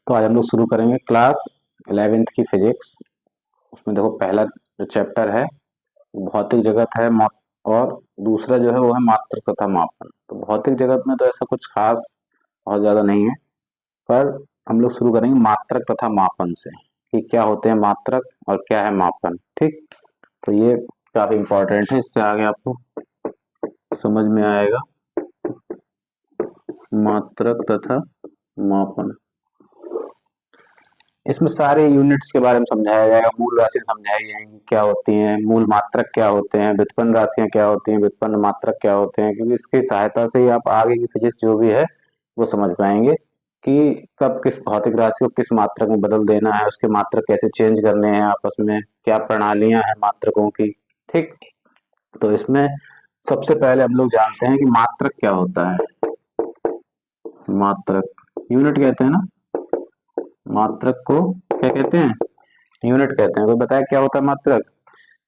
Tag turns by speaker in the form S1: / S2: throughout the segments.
S1: तो आज हम लोग शुरू करेंगे क्लास 11th की फिजिक्स। उसमें देखो पहला जो चैप्टर है भौतिक जगत है और दूसरा जो है वो है मात्रक तथा मापन। तो भौतिक जगत में तो ऐसा कुछ खास बहुत ज़्यादा नहीं है, पर हम लोग शुरू करेंगे मात्रक तथा मापन से कि क्या होते हैं मात्रक और क्या है मापन। ठीक, तो ये काफ़ी इम्पोर्टेंट है, इससे आगे आपको समझ में आएगा मात्रक तथा मापन। इसमें सारे यूनिट्स के बारे में समझाया जाएगा, मूल राशि समझाई जाएंगी क्या होती हैं, मूल मात्रक क्या होते हैं, व्युत्पन्न राशियां क्या होती हैं, व्युत्पन्न मात्रक क्या होते हैं, क्योंकि इसकी सहायता से ही आप आगे की फिजिक्स जो भी है वो समझ पाएंगे कि कब किस भौतिक राशि को किस मात्रक में बदल देना है, उसके मात्रक कैसे चेंज करने हैं आपस में, क्या प्रणालियां हैं मात्रकों की। ठीक, तो इसमें सबसे पहले हम लोग जानते हैं कि मात्रक क्या होता है। मात्रक यूनिट कहते हैं ना, मात्रक को क्या कहते हैं, यूनिट कहते हैं। कोई बताया क्या होता है मात्रक?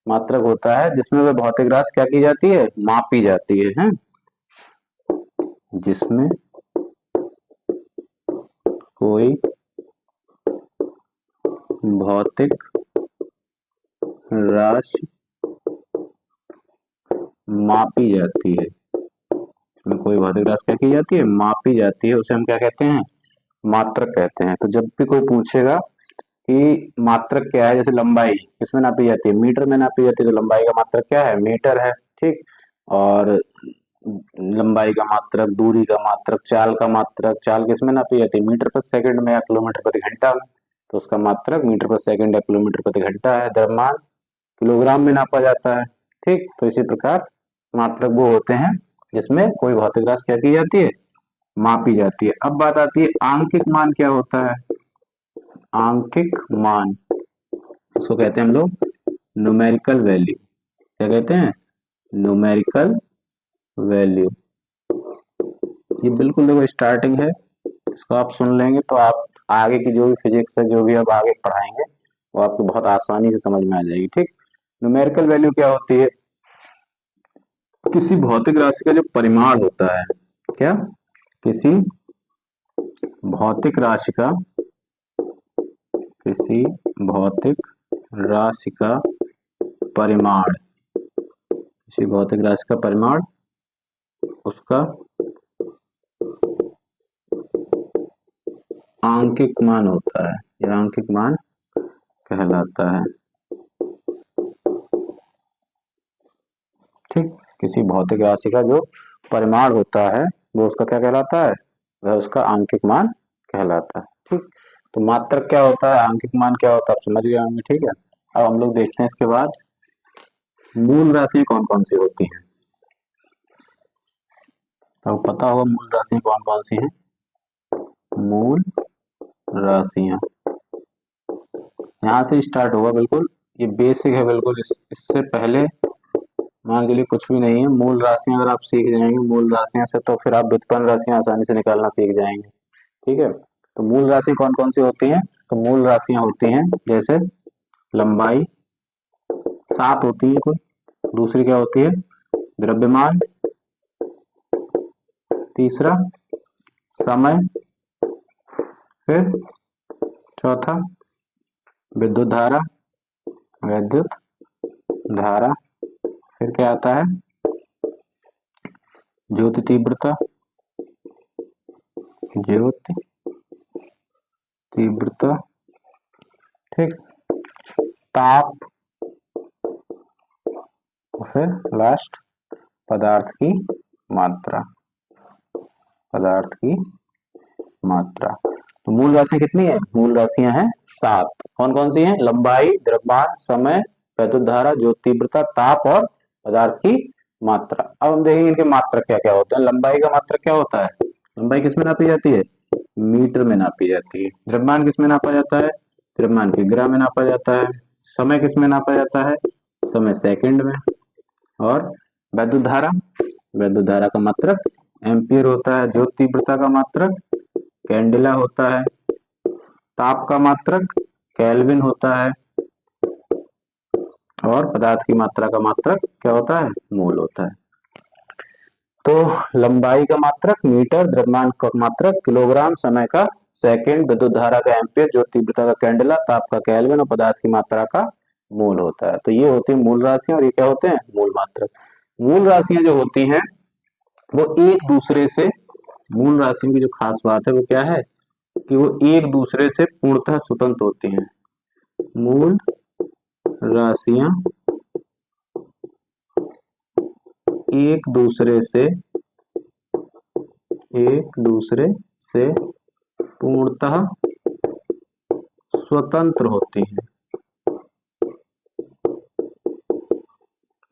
S1: मात्रक होता है जिसमें वह भौतिक राशि क्या की जाती है, मापी जाती है? जिसमें कोई भौतिक राशि मापी जाती है, इसमें कोई भौतिक राशि क्या की जाती है, मापी जाती है, उसे हम क्या कहते हैं, मात्रक कहते हैं। तो जब भी कोई पूछेगा कि मात्रक क्या है, जैसे लंबाई किसमें नापी जाती है, मीटर में नापी जाती है, तो लंबाई का मात्रक क्या है, मीटर है। ठीक, और लंबाई का मात्रक, दूरी का मात्रक, चाल का मात्रक, चाल किसमें नापी जाती है, मीटर पर सेकंड में या किलोमीटर प्रति घंटा में, तो उसका मात्रक मीटर पर सेकंड या किलोमीटर प्रति घंटा है। द्रव्यमान किलोग्राम में नापा जाता है। ठीक, तो इसी प्रकार मात्रक वो होते हैं जिसमें कोई भौतिक राशि क्या की जाती है, मापी जाती है। अब बात आती है आंकिक मान क्या होता है। आंकिक मान उसको कहते हैं हम लोग न्यूमेरिकल वैल्यू। क्या कहते हैं, न्यूमेरिकल वैल्यू। ये बिल्कुल देखो स्टार्टिंग है, इसको आप सुन लेंगे तो आप आगे की जो भी फिजिक्स है, जो भी आप आगे पढ़ाएंगे वो आपको बहुत आसानी से समझ में आ जाएगी। ठीक, न्यूमेरिकल वैल्यू क्या होती है, किसी भौतिक राशि का जो परिमाण होता है, क्या, किसी भौतिक राशि का, किसी भौतिक राशि का परिमाण, किसी भौतिक राशि का परिमाण उसका आंकिक मान होता है, यह आंकिक मान कहलाता है। ठीक, किसी भौतिक राशि का जो परिमाण होता है वो उसका क्या कहलाता है, वह उसका आंकिक मान कहलाता है। ठीक, तो मात्रक क्या होता है, आंकिक मान क्या होता है, आप समझ गए होंगे। ठीक है, अब हम लोग देखते हैं इसके बाद मूल राशि कौन कौन सी होती हैं। तो पता होगा मूल राशि कौन कौन सी हैं। मूल राशियां यहाँ से स्टार्ट होगा, बिल्कुल ये बेसिक है, बिल्कुल इससे पहले मान के लिए कुछ भी नहीं है। मूल राशियां अगर आप सीख जाएंगे मूल राशियां से, तो फिर आप व्युत्पन्न राशियां आसानी से निकालना सीख जाएंगे। ठीक है, तो मूल राशि कौन कौन सी होती हैं, तो मूल राशियां होती हैं जैसे लंबाई 7 होती है कुल, दूसरी क्या होती है, द्रव्यमान, तीसरा समय, फिर चौथा विद्युत धारा, विद्युत धारा, फिर क्या आता है, ज्योति तीव्रता, ज्योति तीव्रता, ठीक, ताप, फिर लास्ट पदार्थ की मात्रा, पदार्थ की मात्रा। तो मूल राशि कितनी है, मूल राशियां हैं 7। कौन कौन सी हैं, लंबाई, द्रव्यमान, समय, विद्युत धारा, ज्योति तीव्रता, ताप और पदार्थ की मात्रा। अब हम देखेंगे इनके मात्रक क्या क्या होते हैं। लंबाई का मात्रक क्या होता है, लंबाई किसमें नापी जाती है, मीटर में नापी जाती है। द्रव्यमान किसमें नापा जाता है, द्रव्यमान किग्रा में नापा जाता है। समय किसमें नापा जाता है, समय सेकंड में। और विद्युत धारा, विद्युत धारा का मात्रक एम्पियर होता है। ज्योति तीव्रता का मात्रक कैंडेला होता है। ताप का मात्रक केल्विन होता है। और पदार्थ की मात्रा का मात्रक क्या होता है, मोल होता है। तो लंबाई का मात्रक मीटर, द्रव्यमान का मात्रक किलोग्राम, समय का सेकंड, विद्युत धारा का एम्पियर, जो तीव्रता का कैंडेला, ताप का केल्विन और पदार्थ की मात्रा का मोल होता है। तो ये होती है मूल राशियां और ये क्या होते हैं? मूल मात्रक। मूल राशियां जो होती हैं वो एक दूसरे से, मूल राशियों की जो खास बात है वो क्या है कि वो एक दूसरे से पूर्णतः स्वतंत्र होती हैं। मूल राशियां एक दूसरे से पूर्णतः स्वतंत्र होती हैं।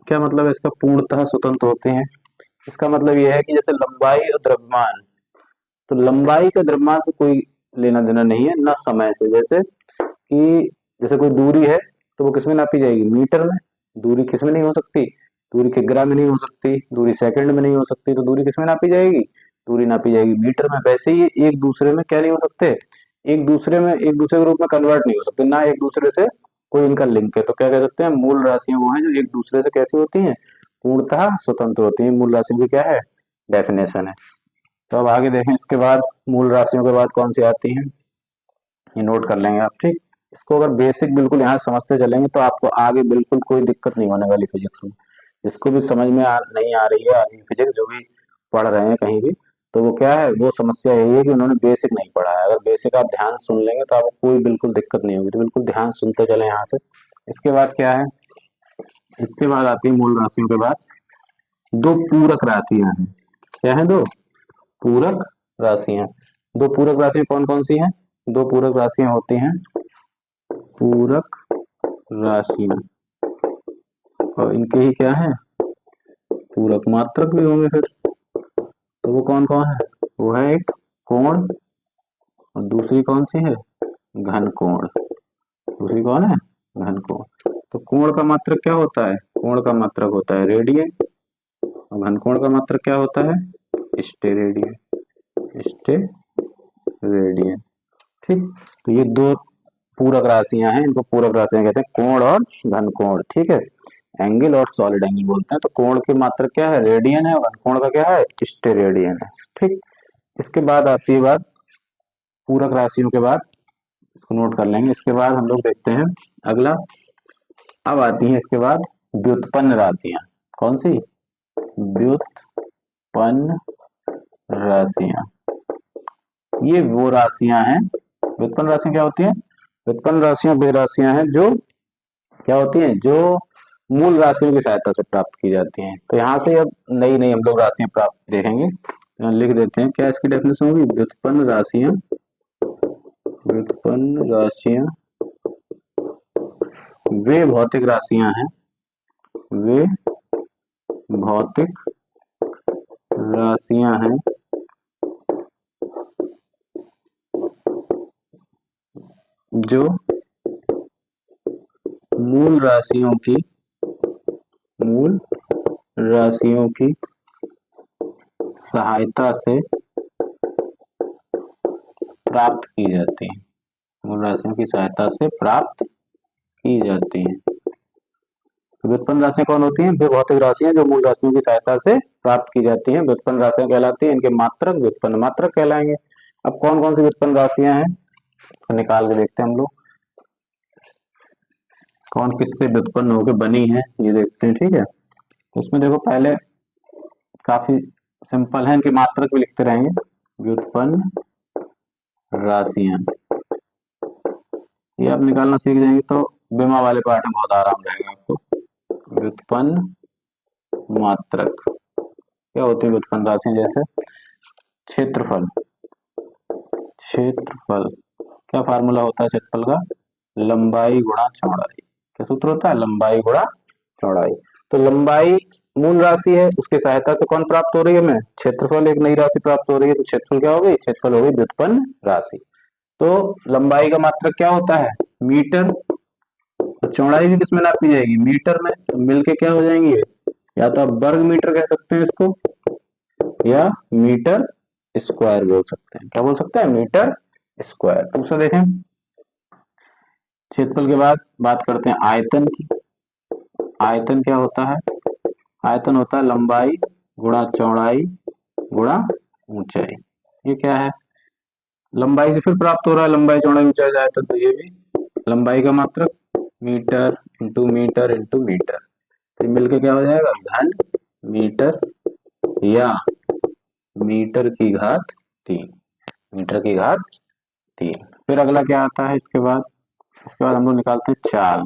S1: क्या मतलब है इसका? पूर्णतः स्वतंत्र होते हैं, इसका मतलब यह है कि जैसे लंबाई और द्रव्यमान, तो लंबाई का द्रव्यमान से कोई लेना देना नहीं है, ना समय से। जैसे कोई दूरी है तो वो किसमें नापी जाएगी? मीटर में। दूरी किसमें नहीं हो सकती? दूरी किग्रा में नहीं हो सकती, दूरी सेकंड में नहीं हो सकती, तो दूरी किसमें नापी जाएगी? दूरी नापी जाएगी मीटर में। वैसे ही एक दूसरे में क्या नहीं हो सकते? एक दूसरे के रूप में कन्वर्ट नहीं हो सकते, ना एक दूसरे से कोई इनका लिंक है। तो क्या कह सकते हैं? मूल राशियां वो हैं जो एक दूसरे से कैसी होती हैं? पूर्णतः स्वतंत्र होती हैं। मूल राशियों की क्या है? डेफिनेशन है। तो अब आगे देखें, इसके बाद मूल राशियों के बाद कौन सी आती हैं, ये नोट कर लेंगे आप, ठीक। इसको अगर बेसिक बिल्कुल यहाँ समझते चलेंगे तो आपको आगे बिल्कुल कोई दिक्कत नहीं होने वाली फिजिक्स में। जिसको भी समझ में नहीं आ रही है आगे फिजिक्स, जो भी पढ़ रहे हैं कहीं भी, तो वो क्या है, वो समस्या यही है कि उन्होंने बेसिक नहीं पढ़ा है। अगर बेसिक आप ध्यान सुन लेंगे तो आपको कोई बिल्कुल दिक्कत नहीं होगी। तो बिल्कुल ध्यान सुनते चले यहाँ से। इसके बाद क्या है? इसके बाद आती है मूल राशियों के बाद दो पूरक राशियां हैं। क्या है? दो पूरक राशियां। दो पूरक राशियां कौन कौन सी हैं? दो पूरक राशियां होती हैं पूरक राशियां, और इनके ही क्या है? पूरक मात्रक भी होंगे फिर। तो वो कौन कौन है? वो है एक कोण, और दूसरी कौन सी है? घन कोण। दूसरी कौन है? घन कोण। तो कोण का मात्रक क्या होता है? कोण का मात्रक होता है रेडियन, और घन कोण का मात्रक क्या होता है? स्टेरेडियन। स्टेरेडियन, ठीक। तो ये दो पूरक राशियां हैं, इनको पूरक राशियां कहते हैं, कोण और घन कोण, ठीक है। एंगल और सॉलिड एंगल बोलते हैं। तो कोण की मात्रक क्या है? रेडियन है, और घन कोण का क्या है? स्टेरेडियन है, ठीक। इसके बाद आती है बात पूरक राशियों के बाद, इसको नोट कर लेंगे। इसके बाद हम लोग देखते हैं अगला। अब आती है इसके बाद व्युत्पन्न राशियां। कौन सी? व्युत्पन्न राशियां। ये वो राशियां हैं, व्युत्पन्न राशियां क्या होती हैं? व्युत्पन्न राशियां वे राशियां हैं जो क्या होती हैं? जो मूल राशियों की सहायता से प्राप्त की जाती हैं। तो यहाँ से अब नई नई हम लोग राशियां प्राप्त देखेंगे। यहाँ लिख देते हैं, क्या इसकी डेफिनेशन होगी? व्युत्पन्न राशियां, व्युत्पन्न राशियां वे भौतिक राशियां हैं, वे भौतिक राशियां हैं जो मूल राशियों की सहायता से प्राप्त की जाती हैं। मूल राशियों की सहायता से प्राप्त की जाती हैं। व्युत्पन्न राशियां कौन होती हैं? वे भौतिक राशियां जो मूल राशियों की सहायता से प्राप्त की जाती हैं, व्युत्पन्न राशियां कहलाती हैं। इनके मात्रक व्युत्पन्न मात्रक कहलाएंगे। अब कौन कौन सी व्युत्पन्न राशियां हैं तो निकाल के देखते हैं हम लोग, कौन किससे व्युत्पन्न होकर बनी है ये देखते हैं, ठीक है। तो इसमें देखो, पहले काफी सिंपल है, इनके मात्रक भी लिखते रहेंगे। व्युत्पन्न राशियां, ये आप निकालना सीख जाएंगे तो बीमा वाले पार्ट में बहुत आराम रहेगा आपको। व्युत्पन्न मात्रक क्या होती है? व्युत्पन्न राशियां जैसे क्षेत्रफल। क्षेत्रफल क्या फार्मूला होता है क्षेत्रफल का? लंबाई गुणा चौड़ाई। क्या सूत्र होता है? लंबाई गुणा चौड़ाई। तो लंबाई मूल राशि है, उसकी सहायता से कौन प्राप्त हो रही है? हमें क्षेत्रफल, एक नई राशि प्राप्त हो रही है। तो क्षेत्रफल क्या हो गई? क्षेत्रफल हो गई व्युत्पन्न राशि। तो लंबाई का मात्रक क्या होता है? मीटर। तो चौड़ाई भी किसमें नापी जाएगी? मीटर में। तो मिलके क्या हो जाएंगी ये? या तो आप वर्ग मीटर कह सकते हैं इसको, या मीटर स्क्वायर बोल सकते हैं। क्या बोल सकते हैं? Metre square. दूसरा देखें, क्षेत्रफल के बाद बात करते हैं आयतन की। आयतन क्या होता है? आयतन होता है लंबाई गुणा चौड़ाई गुणा ऊंचाई। ये क्या है? लंबाई से फिर प्राप्त हो रहा है, लंबाई चौड़ाई ऊंचाई जाए तो ये भी लंबाई का मात्रक metre into metre into metre, फिर मिलके क्या हो जाएगा घन मीटर या मीटर की घात 3, मीटर की घात 3। फिर अगला क्या आता है इसके बाद हम लोग निकालते हैं चाल।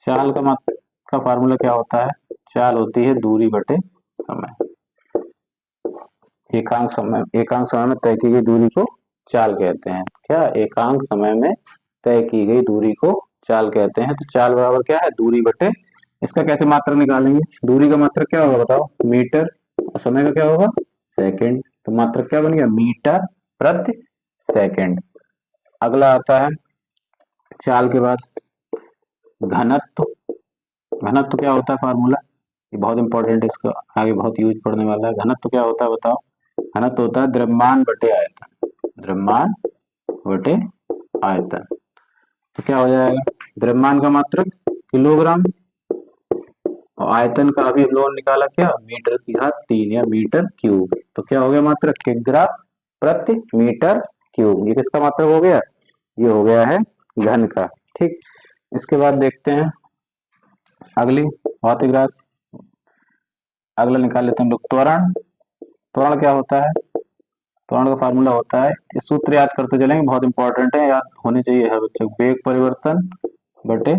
S1: चाल का फार्मूला क्या होता है, चाल होती है दूरी बटे समय। एकांक समय में तय की गई दूरी को चाल कहते हैं। क्या एकांक समय में तय की गई दूरी को चाल कहते हैं। तो चाल बराबर क्या है दूरी बटे, इसका कैसे मात्रक निकालेंगे, दूरी का मात्रक क्या होगा बताओ मीटर, और समय का क्या होगा सेकंड, तो मात्रक क्या बन गया मीटर प्रति सेकंड। अगला आता है चाल के बाद घनत्व। घनत्व क्या होता है फार्मूला, ये बहुत इंपॉर्टेंट है, इसका आगे बहुत यूज पड़ने वाला है। घनत्व क्या होता है बताओ, घनत्व होता है द्रव्यमान बटे आयतन, द्रव्यमान बटे आयतन। तो क्या हो जाएगा द्रव्यमान का मात्रक किलोग्राम और आयतन का अभी हम लोगों ने निकाला क्या मीटर की घात 3 या मीटर क्यूब, तो क्या हो गया मात्रक किग्रा प्रति मीटर क्यूब। ये किसका मात्रक हो गया, ये हो गया है घन का। ठीक, इसके बाद देखते हैं अगली भौतिक राशि, अगला निकाल लेते हैं हम लोग त्वरण। त्वरण क्या होता है, त्वरण का फार्मूला होता है, इस सूत्र याद करते चलेंगे, बहुत इंपॉर्टेंट है, याद होनी चाहिए है बच्चों, वेग परिवर्तन बटे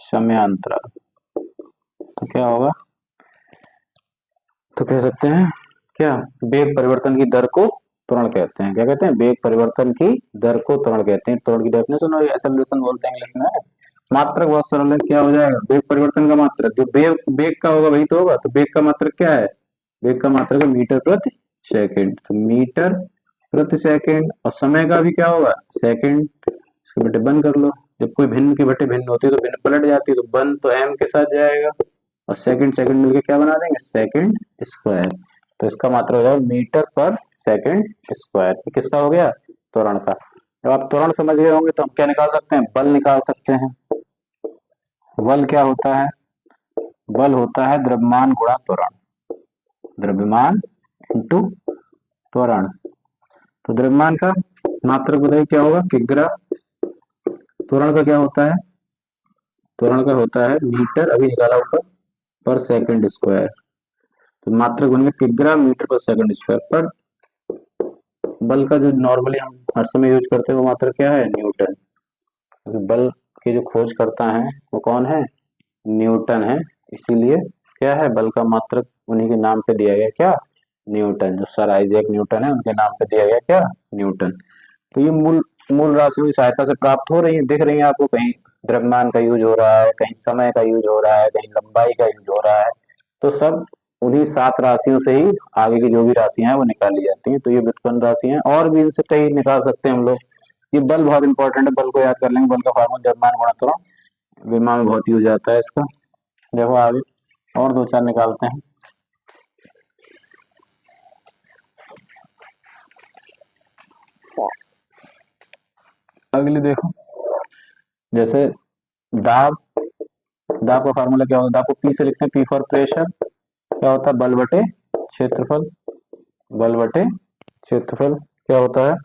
S1: समयांतराल। तो क्या होगा, तो कह सकते हैं क्या वेग परिवर्तन की दर को त्वरण कहते हैं। क्या कहते हैं, वेग परिवर्तन की दर को त्वरण कहते हैं। त्वरण की डेफिनेशन और एक्सेलरेशन बोलते हैं इंग्लिश में। मात्रक बहुत सरल है, क्या हो जाएगा वेग परिवर्तन का मात्रक जो वेग का होगा वही तो होगा, तो वेग का मात्रक क्या है, वेग का मात्रक है मीटर प्रति सेकंड, तो मीटर प्रति सेकंड, और समय का भी क्या होगा सेकंड। इसके बटे बन कर लो, जब कोई भिन्न के बटे भिन्न होती है तो भिन्न पलट जाती है, तो बन तो एम के साथ जाएगा और सेकंड सेकंड मिलके क्या बना देंगे सेकंड स्क्वायर। तो इसका मात्रक हो जाएगा मीटर पर सेकंड स्क्वायर। किसका हो गया त्वरण का। जब आप त्वरण समझ गए होंगे तो हम क्या निकाल सकते हैं, बल निकाल सकते हैं। बल क्या होता है, बल होता है द्रव्यमान गुणा त्वरण, द्रव्यमान इंटू त्वरण। तो द्रव्यमान का मात्रक बताइए क्या होगा किग्रा, त्वरण का क्या होता है, त्वरण का होता है मीटर अभी निकाला ऊपर पर सेकंड स्क्वायर, तो मात्रक बन गया किग्रा मीटर पर सेकंड स्क्वायर। पर बल का जो नॉर्मली हम हर समय यूज करते हैं वो मात्रक क्या है न्यूटन, बल के जो खोज करता है वो कौन है न्यूटन है, इसीलिए क्या है बल का मात्रक उन्हीं के नाम पे दिया गया क्या न्यूटन, जो सर आइजैक न्यूटन है उनके नाम पे दिया गया क्या न्यूटन। तो ये मूल मूल राशियों की सहायता से प्राप्त हो रही है, दिख रही है आपको, कहीं द्रव्यमान का यूज हो रहा है, कहीं समय का यूज हो रहा है, कहीं लंबाई का यूज हो रहा है, तो सब उन्हीं 7 राशियों से ही आगे की जो भी राशियां हैं वो निकाली जाती हैं। तो ये व्युत्पन्न राशि हैं और भी इनसे कई निकाल सकते हैं हम लोग। ये बल बहुत इंपॉर्टेंट है, बल को याद कर लेंगे, बल का फार्मूला द्रव्यमान गुणा त्वरण, विमा में बहुत यूज आता है इसका। देखो आगे और 2-4 निकालते हैं। अगली देखो जैसे दाब, दाब का फार्मूला क्या होता है, दाब को पी से लिखते हैं, पी फॉर प्रेशर, क्या होता है बल बटे क्षेत्रफल, बल बटे क्षेत्रफल क्या होता है,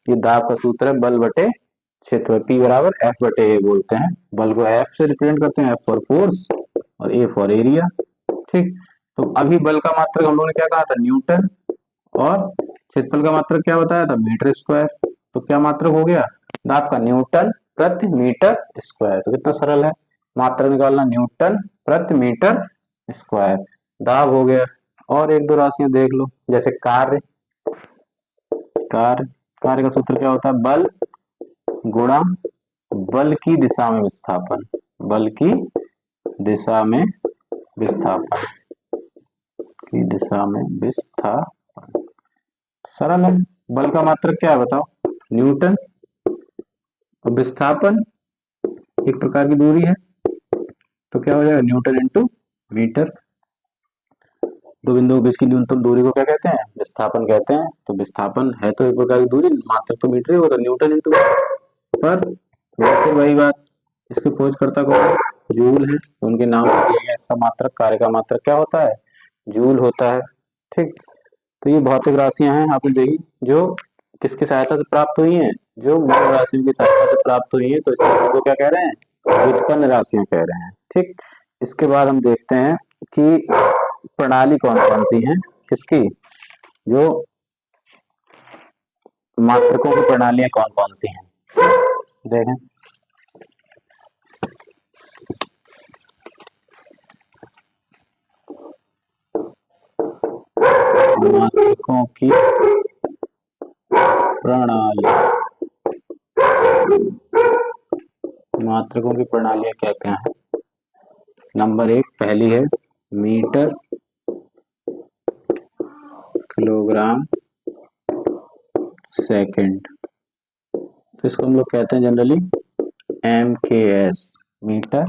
S1: ये दाब का सूत्र है बल बटे क्षेत्रफल, पी बराबर एफ बटे ए बोलते हैं, बल को एफ से रिप्रेजेंट करते हैं, एफ फॉर फोर्स और ए फॉर एरिया। ठीक, तो अभी बल का मात्रक हम लोगों ने क्या कहा था न्यूटन, और क्षेत्रफल का मात्रक क्या बताया था मीटर स्क्वायर, तो क्या मात्रक हो गया दाब का न्यूटन प्रति मीटर स्क्वायर। तो कितना सरल है, मात्रक निकालना न्यूटन प्रति मीटर स्क्वायर, दाब हो गया। और 1-2 राशियां देख लो, जैसे कार्य, कार्य कार्य का सूत्र क्या होता है बल गुणा बल की दिशा में विस्थापन, बल की दिशा में विस्थापन, की दिशा में विस्थापन, सरल है। बल का मात्रक क्या है बताओ न्यूटन, और विस्थापन एक प्रकार की दूरी है, तो क्या हो जाएगा न्यूटन इंटू मीटर। दो बिंदुओं के बीच की न्यूनतम दूरी को क्या कहते हैं विस्थापन कहते हैं, तो विस्थापन है तो एक प्रकार की दूरी, मात्रक तो मीटर ही होगा, न्यूटन इंटू पर फिर वही बात, इसके खोजकर्ता कौन जूल है, तो उनके नाम पर दिया गया इसका मात्रक, कार्य का मात्रक क्या होता है जूल होता है। ठीक, तो ये भौतिक राशियां हैं आपने देखी जो किसकी सहायता से प्राप्त हुई हैं? जो मूल राशियों की सहायता से प्राप्त हुई है, तो इसको क्या कह रहे हैं? व्युत्पन्न राशियां कह रहे हैं। ठीक, इसके बाद हम देखते हैं कि प्रणाली कौन कौन सी है किसकी, जो मात्रकों की प्रणालियां कौन कौन सी हैं, देखें। मात्रकों की प्रणाली, मात्रकों की प्रणालियां क्या क्या है? नंबर 1 पहली है मीटर, किलोग्राम, सेकंड। तो इसको हम लोग कहते हैं generally MKS, metre,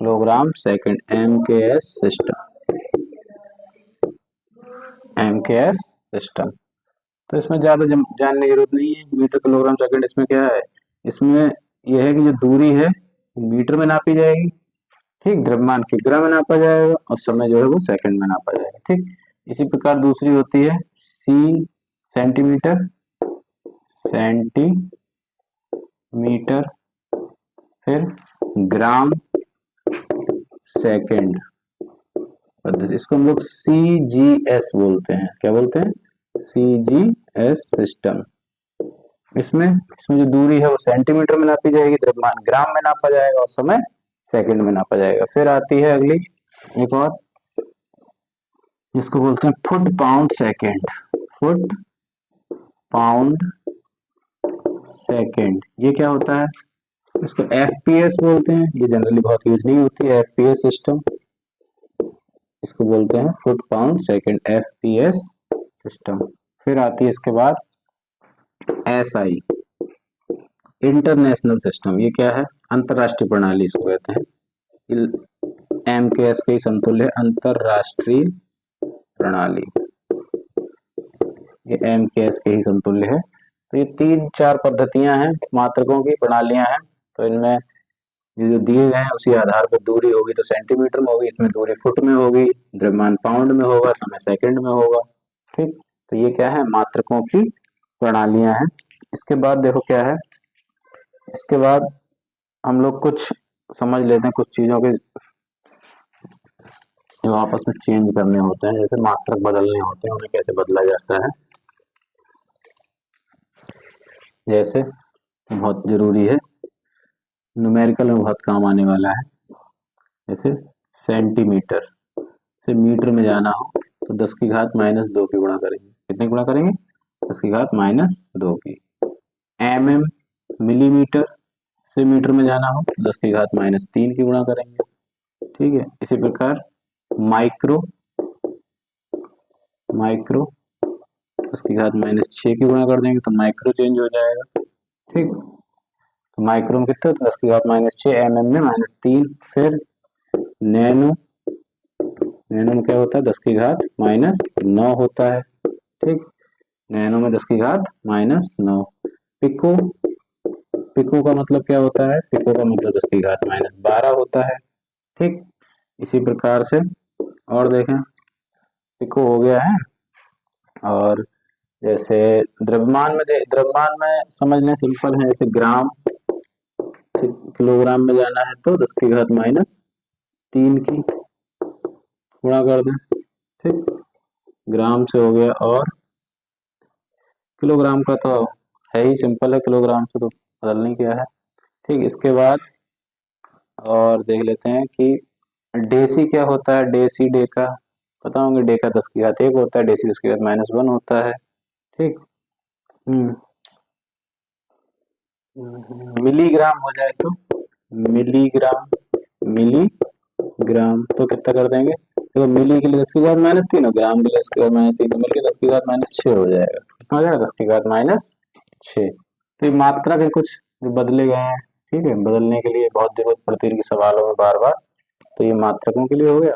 S1: kilogram, second, MKS system, MKS system. तो इसमें ज्यादा जानने की जरूरत नहीं है। मीटर, किलोग्राम, सेकंड, इसमें क्या है? इसमें यह है कि जो दूरी है मीटर में नापी जाएगी, ठीक, द्रव्यमान किग्रा में नापा जाएगा और समय जो है वो सेकंड में नापा जाएगा। ठीक, इसी प्रकार दूसरी होती है C, सेंटीमीटर, सेंटीमीटर, फिर ग्राम, सेकंड पद्धति, इसको हम लोग CGS बोलते हैं। क्या बोलते हैं? CGS system. इसमें जो दूरी है वो सेंटीमीटर में नापी जाएगी, द्रव्यमान ग्राम में नापा जाएगा और समय सेकंड में नापा जाएगा। फिर आती है अगली एक और, जिसको बोलते हैं foot pound second, foot pound second. ये क्या होता है? इसको FPS बोलते हैं। ये जनरली बहुत यूज नहीं होती है FPS सिस्टम, इसको बोलते हैं foot pound second, FPS system. फिर आती है इसके बाद SI, इंटरनेशनल सिस्टम। ये क्या है? अंतरराष्ट्रीय प्रणाली इसको कहते हैं। MKS के समतुल्य है अंतरराष्ट्रीय प्रणाली, ये MKS के ही समतुल्य है। तो ये 3-4 पद्धतियां हैं, मात्रकों की प्रणालियां हैं। तो इनमें ये जो दिए गए हैं उसी आधार पर दूरी होगी तो सेंटीमीटर में होगी, इसमें दूरी फुट में होगी, द्रव्यमान पाउंड में होगा, समय सेकंड में होगा। ठीक, तो ये क्या है? मात्रकों की प्रणालियां हैं। इसके बाद देखो क्या है, इसके बाद हम लोग कुछ समझ लेते हैं कुछ चीजों के जो आपस में चेंज करने होते हैं, जैसे मात्रक बदलने होते हैं, उन्हें कैसे बदला जाता है। जैसे बहुत जरूरी है, न्यूमेरिकल में बहुत काम आने वाला है। जैसे सेंटीमीटर से मीटर में जाना हो तो 10 की घात -2 की गुणा करेंगे। कितने गुणा करेंगे? 10 की घात -2 की। mm मिलीमीटर से मीटर में जाना हो तो 10 की घात -3 की गुणा करेंगे। ठीक है, इसी प्रकार माइक्रो, माइक्रो 10 की घात -6 की गुणा कर देंगे तो माइक्रो चेंज हो जाएगा। ठीक, तो माइक्रो में कितना? 10 की घात -6, mm में -3। फिर नैनो, नैनो में क्या होता है? 10 की घात -9 होता है। ठीक, नैनो में 10 की घात -9। पिको, पिको का मतलब क्या होता है? पिको का मतलब 10 की घात -12 होता है। ठीक, इसी प्रकार से और देखें, पिको हो गया है। और जैसे द्रव्यमान में द्रव्यमान में समझ लें, सिंपल है, जैसे ग्राम से किलोग्राम में जाना है तो 10 की घात -3 की गुणा कर दें। ठीक, ग्राम से हो गया। और किलोग्राम का तो है ही, सिंपल है, किलोग्राम से तो बदलने क्या है। ठीक, इसके बाद और देख लेते हैं कि डेसी क्या होता है। डेसी, डेका पता होंगे, डेका 10 की घात 1 होता है, डेसी 10 की घात -1 होता है। ठीक, मिलीग्राम हो जाए तो मिलीग्राम, मिलीग्राम तो कितना कर देंगे? तो मिली के लिए 10 की घात -3 और ग्राम के लिए 10 की घात -3, तो मिलकर 10 की घात -6 हो जाएगा। कितना हो जाएगा? 10 की घात -6। तो ये मात्रा के कुछ जो बदले गए हैं। ठीक है, बदलने के लिए बहुत जरूरत पड़ती है इनकी सवालों में बार बार। तो ये मात्रकों के लिए हो गया।